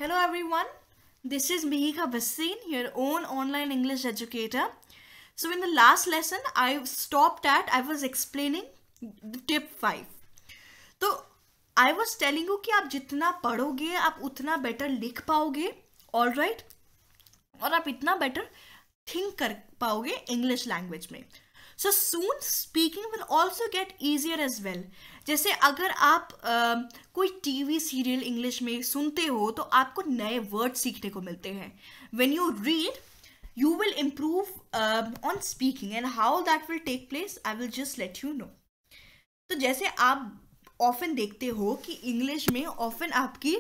Hello everyone, this is Mihika Bassin, your own online English educator. So in the last lesson, I was explaining tip 5. तो I was telling you कि आप जितना पढ़ोगे आप उतना better लिख पाओगे, all right? और आप इतना बेटर थिंक कर पाओगे इंग्लिश लैंग्वेज में. So soon speaking will also get easier as well. जैसे अगर आप कोई टीवी सीरियल इंग्लिश में सुनते हो तो आपको नए वर्ड सीखने को मिलते हैं. When you read you will improve on speaking, and how that will take place I will just let you know. तो जैसे आप ऑफन देखते हो कि इंग्लिश में ऑफन आपकी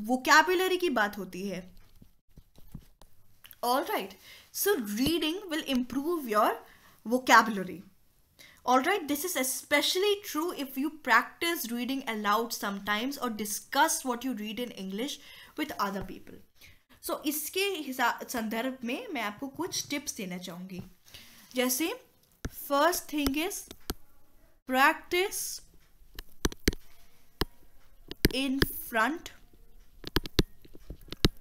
वोकैबुलरी की बात होती है. All right, so reading will improve your vocabulary. All right, this is especially true if you practice reading aloud sometimes or discuss what you read in English with other people. So इसके संदर्भ में मैं आपको कुछ tips देना चाहूँगी. जैसे first thing is practice in front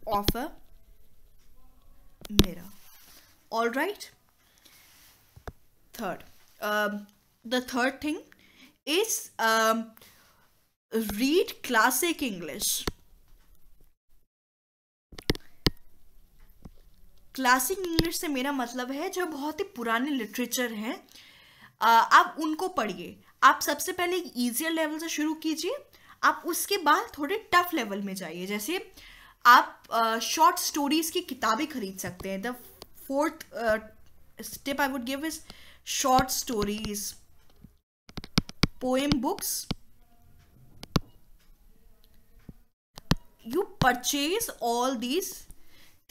of a mirror. All right. The third thing is read classic English. Classic English से मेरा मतलब है जो बहुत ही पुराने लिटरेचर हैं, आप उनको पढ़िए. आप सबसे पहले ईजियर लेवल से शुरू कीजिए, आप उसके बाद थोड़े टफ लेवल में जाइए. जैसे आप शॉर्ट स्टोरीज की किताबें खरीद सकते हैं. The fourth step I would give is short stories, poem books. You purchase all these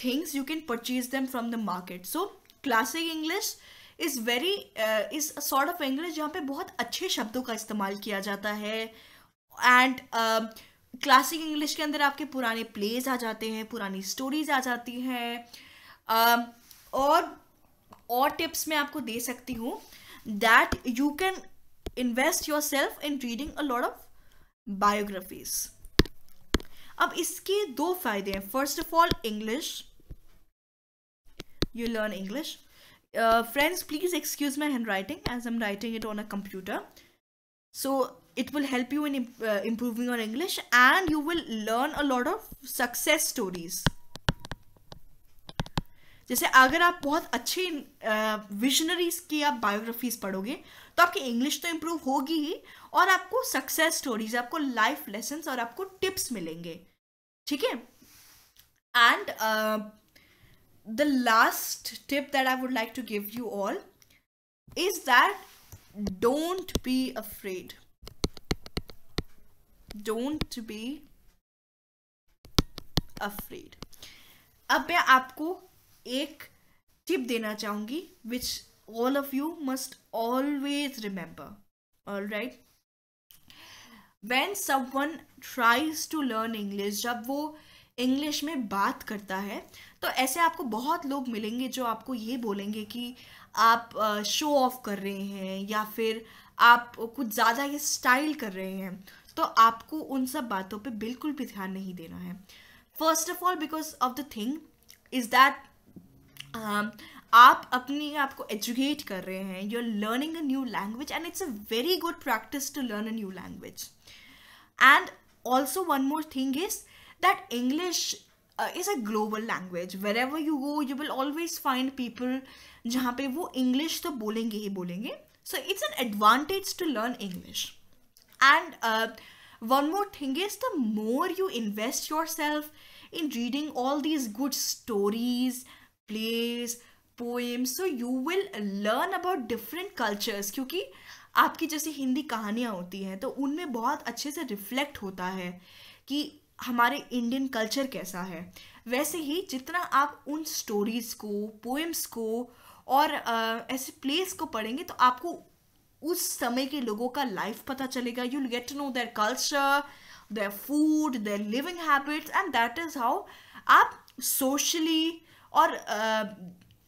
things, you can purchase them from the market. So classic English is is a sort of English जहाँ पे बहुत अच्छे शब्दों का इस्तेमाल किया जाता है. एंड क्लासिक इंग्लिश के अंदर आपके पुराने प्लेज आ जाते हैं, पुरानी स्टोरीज आ जाती हैं. और टिप्स मैं आपको दे सकती हूँ that you can invest your self in reading a lot of biographies. अब इसके दो फायदे हैं. First of all, English, you learn English. Friends, please excuse my handwriting as I'm writing it on a computer. So it will help you in improving your English, and you will learn a lot of success stories. जैसे अगर आप बहुत अच्छे visionaries की आप biographies पढ़ोगे तो आपकी इंग्लिश तो इम्प्रूव होगी ही, और आपको सक्सेस स्टोरीज, आपको लाइफ लेसन्स और आपको टिप्स मिलेंगे. ठीक है. And the last tip that I would like to give you all is that don't be afraid. Don't be afraid. अब मैं आपको एक टिप देना चाहूंगी which all of you must always remember. All right? When someone tries to learn English, जब वो English में बात करता है तो ऐसे आपको बहुत लोग मिलेंगे जो आपको ये बोलेंगे कि आप शो ऑफ कर रहे हैं या फिर आप कुछ ज़्यादा ये स्टाइल कर रहे हैं. तो आपको उन सब बातों पे बिल्कुल भी ध्यान नहीं देना है. First of all, because of the thing is that आप अपने आप को एजुकेट कर रहे हैं. You are learning a new language and it's a very good practice to learn a new language. And also one more thing is that English is a global language. Wherever you go, you will always find people जहाँ पे वो English तो बोलेंगे ही बोलेंगे. So it's an advantage to learn English. And one more thing is, the more you invest yourself in reading all these good stories, plays, poems, so you will learn about different cultures. क्योंकि आपकी जैसे हिंदी कहानियाँ होती हैं तो उनमें बहुत अच्छे से रिफ्लेक्ट होता है कि हमारे इंडियन कल्चर कैसा है. वैसे ही जितना आप उन स्टोरीज को, पोएम्स को और ऐसे प्लेस को पढ़ेंगे तो आपको उस समय के लोगों का लाइफ पता चलेगा. You will get to know their culture, their food, their living habits, and that is how आप सोशली और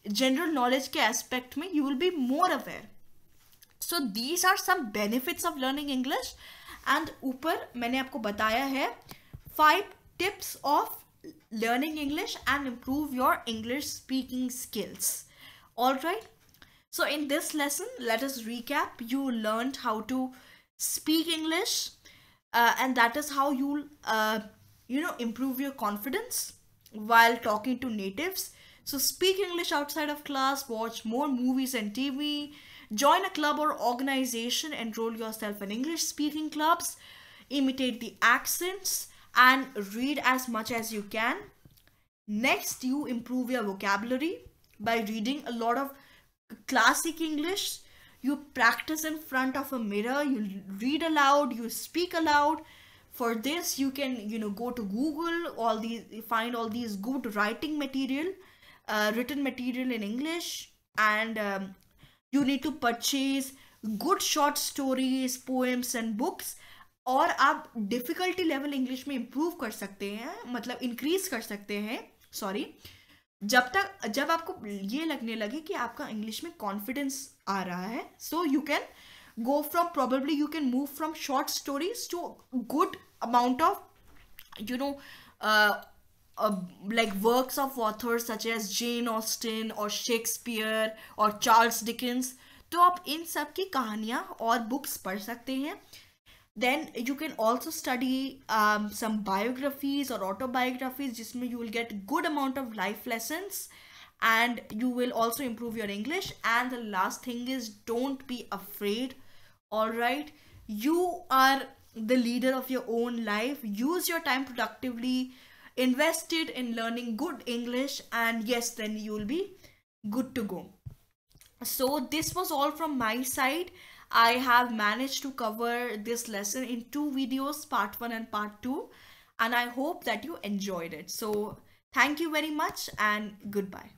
जनरल नॉलेज के एस्पेक्ट में you will be more aware. So these are some benefits of learning English. And ऊपर मैंने आपको बताया है 5 tips of learning English and improve your English speaking skills. All right. So in this lesson, let us recap. You learned how to speak English, and that is how you'll, improve your confidence while talking to natives. So speak English outside of class, watch more movies and TV, join a club or organization, enroll yourself in English speaking clubs, imitate the accents, and read as much as you can. Next, you improve your vocabulary by reading a lot of classic English. You practice in front of a mirror, you read aloud, you speak aloud. For this, you can, go to Google, find all these good writing material, written material in English, and you need to purchase good short stories, poems and books. और आप difficulty level English में improve कर सकते हैं, मतलब increase कर सकते हैं, सॉरी, जब आपको ये लगने लगे कि आपका इंग्लिश में कॉन्फिडेंस आ रहा है. So you can go from, probably you can move from short stories to good amount of, you know like works of authors such as Jane Austen or Shakespeare or Charles Dickens. तो आप इन सब की कहानियाँ और books पढ़ सकते हैं. Then you can also study some biographies or autobiographies जिसमें you will get good amount of life lessons, and you will also improve your English. And the last thing is, don't be afraid. All right, you are the leader of your own life. Use your time productively, invest it in learning good English, and yes, then you will be good to go. So this was all from my side. I have managed to cover this lesson in 2 videos, part 1 and part 2, and I hope that you enjoyed it. So thank you very much and goodbye.